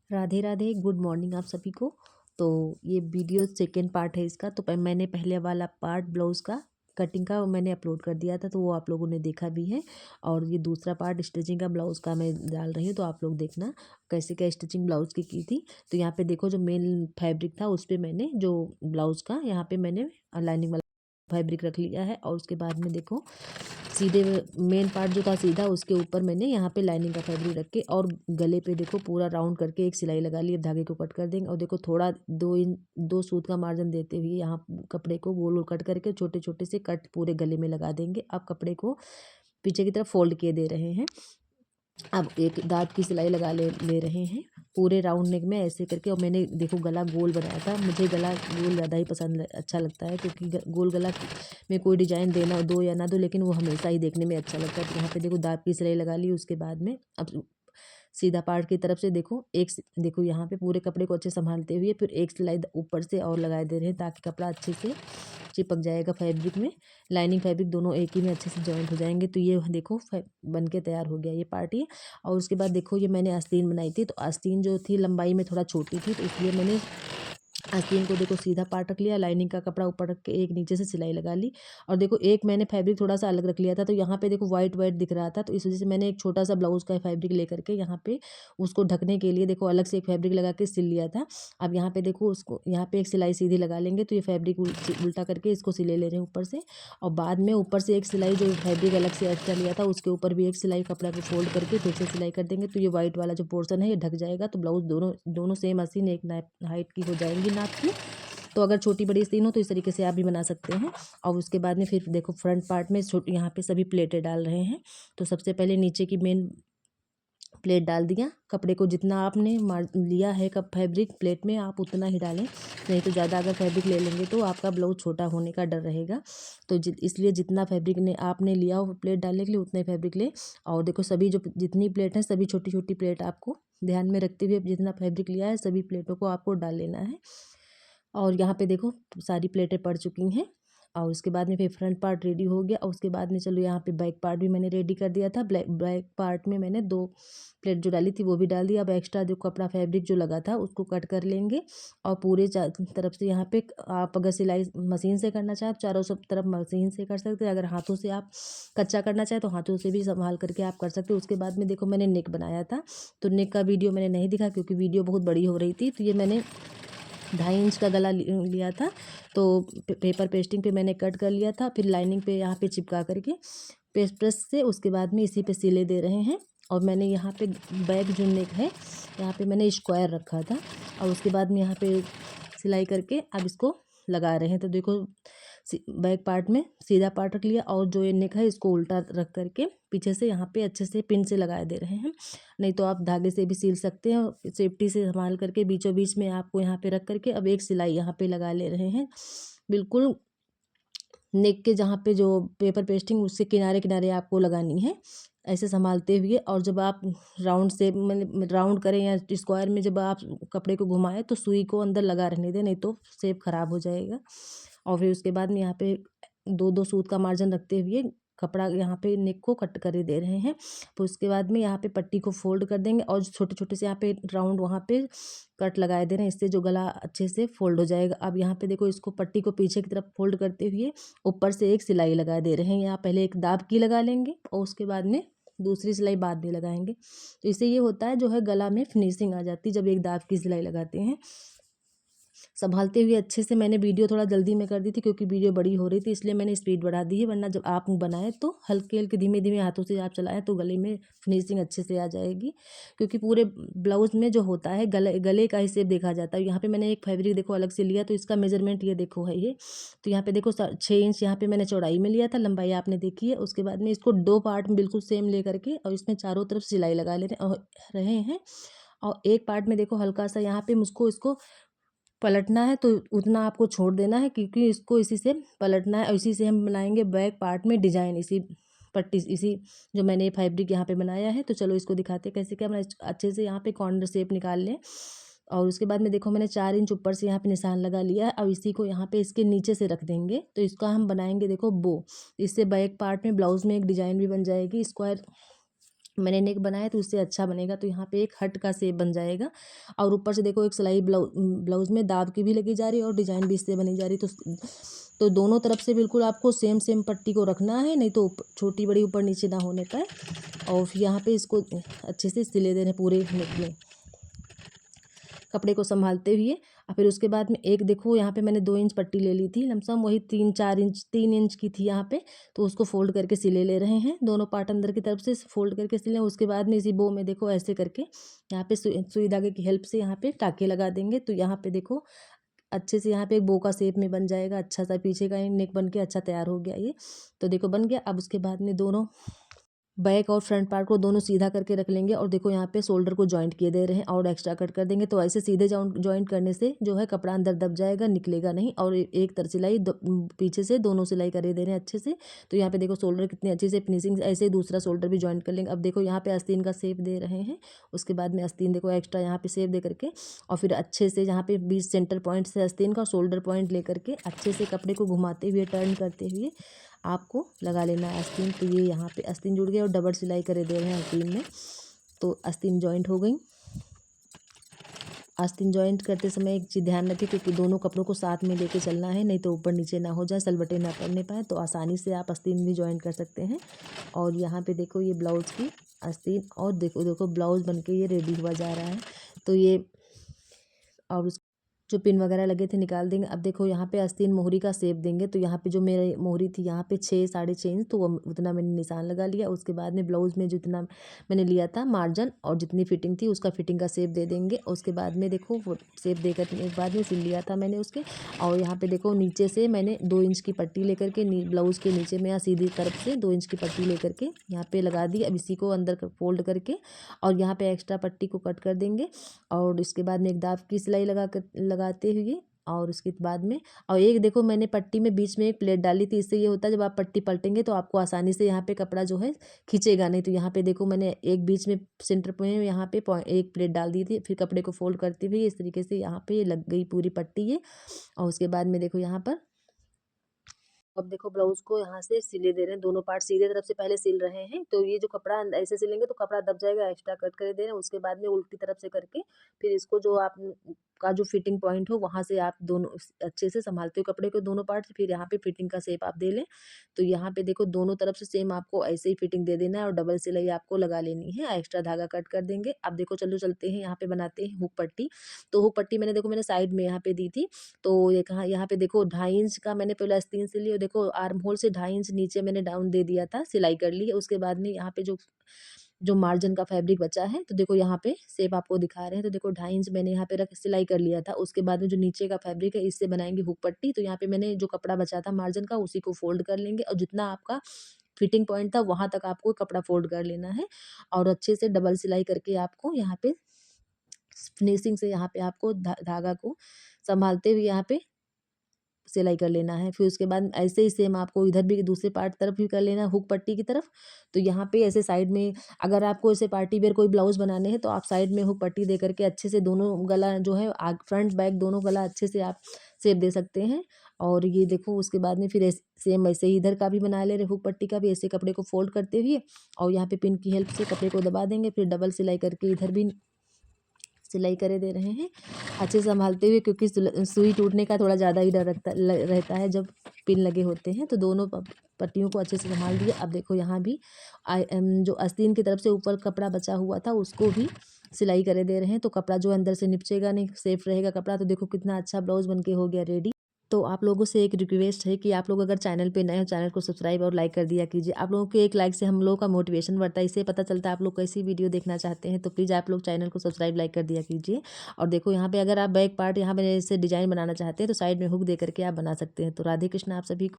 Radhe Radhe, good morning आप सभी को। तो ये वीडियो सेकेंड पार्ट है इसका। तो मैंने पहले वाला पार्ट ब्लाउज़ का कटिंग का मैंने अपलोड कर दिया था, तो वो आप लोगों ने देखा भी है। और ये दूसरा पार्ट स्टिचिंग का ब्लाउज़ का मैं डाल रही हूँ, तो आप लोग देखना कैसे क्या स्टिचिंग ब्लाउज़ की थी। तो यहाँ पे देखो, जो मेन फैब्रिक था उस पर मैंने जो ब्लाउज़ का यहाँ पे मैंने लाइनिंग वाला फैब्रिक रख लिया है। और उसके बाद में देखो, सीधे मेन पार्ट जो था सीधा, उसके ऊपर मैंने यहाँ पे लाइनिंग का फैब्रिक रख के और गले पे देखो पूरा राउंड करके एक सिलाई लगा ली। अब धागे को कट कर देंगे और देखो थोड़ा 2 सूत का मार्जिन देते हुए यहाँ कपड़े को गोल गोल कट करके छोटे छोटे से कट पूरे गले में लगा देंगे। अब कपड़े को पीछे की तरफ फोल्ड किए दे रहे हैं। अब एक दांत की सिलाई लगा ले रहे हैं पूरे राउंड नेक में ऐसे करके। और मैंने देखो गला गोल बनाया था, मुझे गला गोल ज़्यादा ही पसंद अच्छा लगता है, क्योंकि गोल गला में कोई डिजाइन देना दो या ना दो, लेकिन वो हमेशा ही देखने में अच्छा लगता है। तो यहाँ पे देखो दांत की सिलाई लगा ली। उसके बाद में अब सीधा पार्ट की तरफ से देखो देखो यहाँ पे पूरे कपड़े को अच्छे संभालते हुए फिर एक सिलाई ऊपर से और लगा दे रहे हैं, ताकि कपड़ा अच्छे से चिपक जाएगा फैब्रिक में। लाइनिंग फैब्रिक दोनों एक ही में अच्छे से जॉइंट हो जाएंगे। तो ये देखो बन के तैयार हो गया ये पार्ट ये। और उसके बाद देखो, ये मैंने आस्तीन बनाई थी, तो आस्तीन जो थी लंबाई में थोड़ा छोटी थी, तो इसलिए मैंने आस्तीन को देखो सीधा पार्ट रख लिया, लाइनिंग का कपड़ा ऊपर रख के एक नीचे से सिलाई लगा ली। और देखो एक मैंने फैब्रिक थोड़ा सा अलग रख लिया था, तो यहाँ पे देखो वाइट वाइट दिख रहा था, तो इस वजह से मैंने एक छोटा सा ब्लाउज का फैब्रिक लेकर के यहाँ पे उसको ढकने के लिए देखो अलग से एक फैब्रिक लगा के सिल लिया था। अब यहाँ पे देखो उसको यहाँ पे एक सिलाई सीधी लगा लेंगे, तो ये फैब्रिक उल्टा करके इसको सिले ले रहे हैं ऊपर से। और बाद में ऊपर से एक सिलाई जो फैब्रिक अलग से एक्स्ट्रा लिया था उसके ऊपर भी एक सिलाई कपड़ा को फोल्ड करके फिर से सिलाई कर देंगे। तो ये वाइट वाला जो पोर्शन है ये ढक जाएगा। तो ब्लाउज दोनों दोनों सेम आस्तीन एक हाइट की हो जाएंगी नाप की। तो अगर छोटी बड़ी आस्तीन हो तो इस तरीके से आप भी बना सकते हैं। और उसके बाद में फिर देखो फ्रंट पार्ट में यहाँ पे सभी प्लेटें डाल रहे हैं। तो सबसे पहले नीचे की मेन प्लेट डाल दिया। कपड़े को जितना आपने मार लिया है कप फैब्रिक प्लेट में आप उतना ही डालें, नहीं तो ज़्यादा अगर फैब्रिक ले लेंगे तो आपका ब्लाउज छोटा होने का डर रहेगा। तो इसलिए जितना फैब्रिक ने आपने लिया हो प्लेट डालने के लिए उतना ही फैब्रिक ले। और देखो सभी जो जितनी प्लेट हैं सभी छोटी छोटी प्लेट आपको ध्यान में रखते हुए जितना फैब्रिक लिया है सभी प्लेटों को आपको डाल लेना है। और यहाँ पे देखो सारी प्लेटें पड़ चुकी हैं। और उसके बाद में फिर फ्रंट पार्ट रेडी हो गया। और उसके बाद में चलो यहाँ पे बैक पार्ट भी मैंने रेडी कर दिया था। बैक पार्ट में मैंने 2 प्लेट जो डाली थी वो भी डाल दिया। अब एक्स्ट्रा जो कपड़ा फैब्रिक जो लगा था उसको कट कर लेंगे। और पूरे तरफ से यहाँ पे आप अगर सिलाई मशीन से करना चाहें तो चारों सब तरफ मशीन से कर सकते हैं। अगर हाथों से आप कच्चा करना चाहें तो हाथों से भी संभाल करके आप कर सकते हो। उसके बाद में देखो मैंने नेक बनाया था, तो नेक का वीडियो मैंने नहीं दिखा क्योंकि वीडियो बहुत बड़ी हो रही थी। तो ये मैंने 2.5 इंच का गला लिया था, तो पेपर पेस्टिंग पे मैंने कट कर लिया था। फिर लाइनिंग पे यहाँ पे चिपका करके पेस्ट प्रेस से उसके बाद में इसी पे सिले दे रहे हैं। और मैंने यहाँ पे बैक जो नेक है यहाँ पे मैंने स्क्वायर रखा था। और उसके बाद में यहाँ पे सिलाई करके अब इसको लगा रहे हैं। तो देखो बैक पार्ट में सीधा पार्ट रख लिया और जो ये नेक है इसको उल्टा रख करके पीछे से यहाँ पे अच्छे से पिन से लगा दे रहे हैं। नहीं तो आप धागे से भी सिल सकते हैं, सेफ्टी से संभाल करके बीचों बीच में आपको यहाँ पे रख करके अब एक सिलाई यहाँ पे लगा ले रहे हैं। बिल्कुल नेक के जहाँ पे जो पेपर पेस्टिंग उससे किनारे किनारे आपको लगानी है ऐसे संभालते हुए। और जब आप राउंड से मतलब राउंड करें या स्क्वायर में जब आप कपड़े को घुमाएं तो सुई को अंदर लगा रहने दें, नहीं तो शेप खराब हो जाएगा। और फिर उसके बाद में यहाँ पे 2-2 सूत का मार्जिन रखते हुए कपड़ा यहाँ पे नेक को कट कर दे रहे हैं। फिर उसके बाद में यहाँ पे पट्टी को फोल्ड कर देंगे और छोटे छोटे से यहाँ पे राउंड वहाँ पे कट लगाए दे रहे हैं, इससे जो गला अच्छे से फोल्ड हो जाएगा। अब यहाँ पे देखो इसको पट्टी को पीछे की तरफ फोल्ड करते हुए ऊपर से एक सिलाई लगा दे रहे हैं। यहाँ पहले एक दाब की लगा लेंगे और उसके बाद में दूसरी सिलाई बाद में लगाएंगे। तो इससे ये होता है जो है गला में फिनिशिंग आ जाती है जब एक दाब की सिलाई लगाते हैं। संभालते हुए अच्छे से मैंने वीडियो थोड़ा जल्दी में कर दी थी क्योंकि वीडियो बड़ी हो रही थी, इसलिए मैंने स्पीड बढ़ा दी है। वरना जब आप बनाएं तो हल्के हल्के धीमे धीमे हाथों से आप चलाएं तो गले में फिनिशिंग अच्छे से आ जाएगी। क्योंकि पूरे ब्लाउज में जो होता है गले का ही शेप देखा जाता है। यहाँ पे मैंने एक फैब्रिक देखो अलग से लिया, तो इसका मेजरमेंट ये देखो है ये। तो यहाँ पे देखो 6 इंच यहाँ पे मैंने चौड़ाई में लिया था, लंबाई आपने देखी है। उसके बाद में इसको 2 पार्ट में बिल्कुल सेम ले करके और इसमें चारों तरफ सिलाई लगा ले रहे हैं। और एक पार्ट में देखो हल्का सा यहाँ पे मुझको इसको पलटना है, तो उतना आपको छोड़ देना है क्योंकि इसको इसी से पलटना है। और इसी से हम बनाएंगे बैक पार्ट में डिजाइन, इसी पट्टी इसी जो मैंने फैब्रिक यहाँ पे बनाया है। तो चलो इसको दिखाते हैं कैसे क्या बनाए। अच्छे से यहाँ पे कॉर्नर शेप निकाल लें। और उसके बाद में देखो मैंने 4 इंच ऊपर से यहाँ पे निशान लगा लिया है। और इसी को यहाँ पे इसके नीचे से रख देंगे, तो इसका हम बनाएंगे देखो बो। इससे बैक पार्ट में ब्लाउज में एक डिजाइन भी बन जाएगी स्क्वायर मैंने नेक बनाया तो उससे अच्छा बनेगा। तो यहाँ पे एक हट का शेप बन जाएगा और ऊपर से देखो एक सिलाई ब्लाउज में दाब की भी लगी जा रही है और डिजाइन भी इससे बनी जा रही है। तो दोनों तरफ से बिल्कुल आपको सेम सेम पट्टी को रखना है, नहीं तो छोटी बड़ी ऊपर नीचे ना होने पाए। और फिर यहाँ पे इसको अच्छे से सिले देने पूरे नेक में, कपड़े को संभालते हुए। और फिर उसके बाद में एक देखो यहाँ पे मैंने 2 इंच पट्टी ले ली थी, लमसम वही 3-4 इंच 3 इंच की थी यहाँ पे। तो उसको फोल्ड करके सिले ले रहे हैं, दोनों पार्ट अंदर की तरफ से फोल्ड करके सिले। उसके बाद में इसी बो में देखो ऐसे करके यहाँ पे सुई धागे की हेल्प से यहाँ पे टाके लगा देंगे। तो यहाँ पे देखो अच्छे से यहाँ पे एक बो का शेप में बन जाएगा, अच्छा सा पीछे का नेक बन के अच्छा तैयार हो गया ये। तो देखो बन गया। अब उसके बाद में दोनों बैक और फ्रंट पार्ट को दोनों सीधा करके रख लेंगे और देखो यहाँ पे शोल्डर को जॉइंट किए दे रहे हैं और एक्स्ट्रा कट कर देंगे। तो ऐसे सीधे जॉइंट करने से जो है कपड़ा अंदर दब जाएगा, निकलेगा नहीं। और एक तरफ सिलाई पीछे से दोनों सिलाई करे दे रहे हैं अच्छे से। तो यहाँ पे देखो शोल्डर कितनी अच्छी से फिनिशिंग, ऐसे ही दूसरा शोल्डर भी जॉइंट कर लेंगे। अब देखो यहाँ पे आस्तीन का शेप दे रहे हैं, उसके बाद में आस्तीन देखो एक्स्ट्रा यहाँ पे शेप दे करके और फिर अच्छे से यहाँ पे 20 सेंटर पॉइंट से आस्तीन का शोल्डर पॉइंट लेकर के अच्छे से कपड़े को घुमाते हुए टर्न करते हुए आपको लगा लेना है आस्तीन। तो ये यहाँ पे आस्तीन जुड़ गया और डबल सिलाई करे दे रहे हैं आस्तीन में। तो आस्तीन जॉइंट हो गई। आस्तीन जॉइंट करते समय एक चीज़ ध्यान रखें, क्योंकि दोनों कपड़ों को साथ में लेके चलना है, नहीं तो ऊपर नीचे ना हो जाए, सलबटे ना पड़ने पाए। तो आसानी से आप आस्तीन भी जॉइंट कर सकते हैं। और यहाँ पे देखो ये ब्लाउज़ की आस्तीन, और देखो देखो ब्लाउज़ बन के ये रेडी हुआ जा रहा है। तो ये और जो पिन वगैरह लगे थे निकाल देंगे। अब देखो यहाँ पे आस्तीन मोहरी का शेप देंगे। तो यहाँ पे जो मेरी मोहरी थी यहाँ पे 6-6.5 इंच, तो वो उतना मैंने निशान लगा लिया। उसके बाद में ब्लाउज़ में जितना मैंने लिया था मार्जिन और जितनी फिटिंग थी उसका फिटिंग का शेप दे देंगे। उसके बाद में देखो वो शेप देकर के बाद में सिल लिया था मैंने उसके। और यहाँ पे देखो नीचे से मैंने 2 इंच की पट्टी लेकर के ब्लाउज़ के नीचे में या सीधी तरफ से 2 इंच की पट्टी लेकर के यहाँ पे लगा दी। अब इसी को अंदर फोल्ड करके और यहाँ पे एक्स्ट्रा पट्टी को कट कर देंगे। और इसके बाद में एक दाब की सिलाई लगाते हुए और उसके बाद में और एक देखो मैंने पट्टी में बीच में एक प्लेट डाली थी। इससे ये होता है जब आप पट्टी पलटेंगे तो आपको आसानी से यहाँ पे कपड़ा जो है खींचेगा नहीं। तो यहाँ पे देखो मैंने एक बीच में सेंटर में यहाँ पे एक प्लेट डाल दी थी, फिर कपड़े को फोल्ड करते हुए इस तरीके से यहाँ पे लग गई पूरी पट्टी ये। और उसके बाद में देखो यहाँ पर अब देखो ब्लाउज को यहाँ से सिले दे रहे हैं, दोनों पार्ट सीधे तरफ से पहले सिल रहे हैं। तो ये जो कपड़ा ऐसे सिलेंगे तो कपड़ा दब जाएगा, एक्स्ट्रा कट कर दे रहे हैं। उसके बाद में उल्टी तरफ से करके फिर इसको जो आप का जो फिटिंग पॉइंट हो वहाँ से आप दोनों अच्छे से संभालते हो कपड़े को दोनों पार्ट, फिर यहाँ पे फिटिंग का शेप आप दे लें। तो यहाँ पे देखो दोनों तरफ से सेम आपको ऐसे ही फिटिंग दे देना है और डबल सिलाई आपको लगा लेनी है, एक्स्ट्रा धागा कट कर देंगे। अब देखो चलो चलते हैं यहाँ पे बनाते हैं हुक पट्टी। तो हुक पट्टी मैंने देखो मैंने साइड में यहाँ पे दी थी। तो ये कहाँ यहाँ पे देखो 2.5 इंच का मैंने पहले आस्तीन से लिया और देखो आर्म होल से 2.5 इंच नीचे मैंने डाउन दे दिया था, सिलाई कर ली है। उसके बाद में यहाँ पे जो जो मार्जिन का फैब्रिक बचा है तो देखो यहाँ पे शेप आपको दिखा रहे हैं। तो देखो 2.5 इंच मैंने यहाँ पे रख सिलाई कर लिया था। उसके बाद में जो नीचे का फैब्रिक है इससे बनाएंगे हुक पट्टी। तो यहाँ पे मैंने जो कपड़ा बचा था मार्जिन का उसी को फोल्ड कर लेंगे और जितना आपका फिटिंग पॉइंट था वहां तक आपको कपड़ा फोल्ड कर लेना है और अच्छे से डबल सिलाई करके आपको यहाँ पे फिनिशिंग से यहाँ पे आपको धागा को संभालते हुए यहाँ पे सिलाई कर लेना है। फिर उसके बाद ऐसे ही सेम आपको इधर भी दूसरे पार्ट तरफ भी कर लेना है हुक पट्टी की तरफ। तो यहाँ पे ऐसे साइड में अगर आपको ऐसे पार्टी वेयर कोई ब्लाउज बनाने हैं तो आप साइड में हुक पट्टी दे करके अच्छे से दोनों गला जो है फ्रंट बैक दोनों गला अच्छे से आप शेप दे सकते हैं। और ये देखो उसके बाद में फिर सेम ऐसे ही इधर का भी बना ले रहे हुक पट्टी का भी, ऐसे कपड़े को फोल्ड करते हुए और यहाँ पे पिन की हेल्प से कपड़े को दबा देंगे। फिर डबल सिलाई करके इधर भी सिलाई करे दे रहे हैं अच्छे से संभालते हुए, क्योंकि सुई टूटने का थोड़ा ज़्यादा ही डर रहता है जब पिन लगे होते हैं। तो दोनों पट्टियों को अच्छे से संभाल दिए। अब देखो यहाँ भी जो आस्तीन की तरफ से ऊपर कपड़ा बचा हुआ था उसको भी सिलाई करे दे रहे हैं। तो कपड़ा जो अंदर से निपचेगा नहीं, सेफ रहेगा कपड़ा। तो देखो कितना अच्छा ब्लाउज बनके हो गया रेडी। तो आप लोगों से एक रिक्वेस्ट है कि आप लोग अगर चैनल पे नए हो चैनल को सब्सक्राइब और लाइक कर दिया कीजिए। आप लोगों के एक लाइक से हम लोगों का मोटिवेशन बढ़ता है, इससे पता चलता है आप लोग कैसी वीडियो देखना चाहते हैं। तो प्लीज़ आप लोग चैनल को सब्सक्राइब लाइक कर दिया कीजिए। और देखो यहाँ पे अगर आप बैक पार्ट यहाँ पे जैसे डिजाइन बनाना चाहते हैं तो साइड में हुक दे करके आप बना सकते हैं। तो राधे कृष्ण आप सभी को।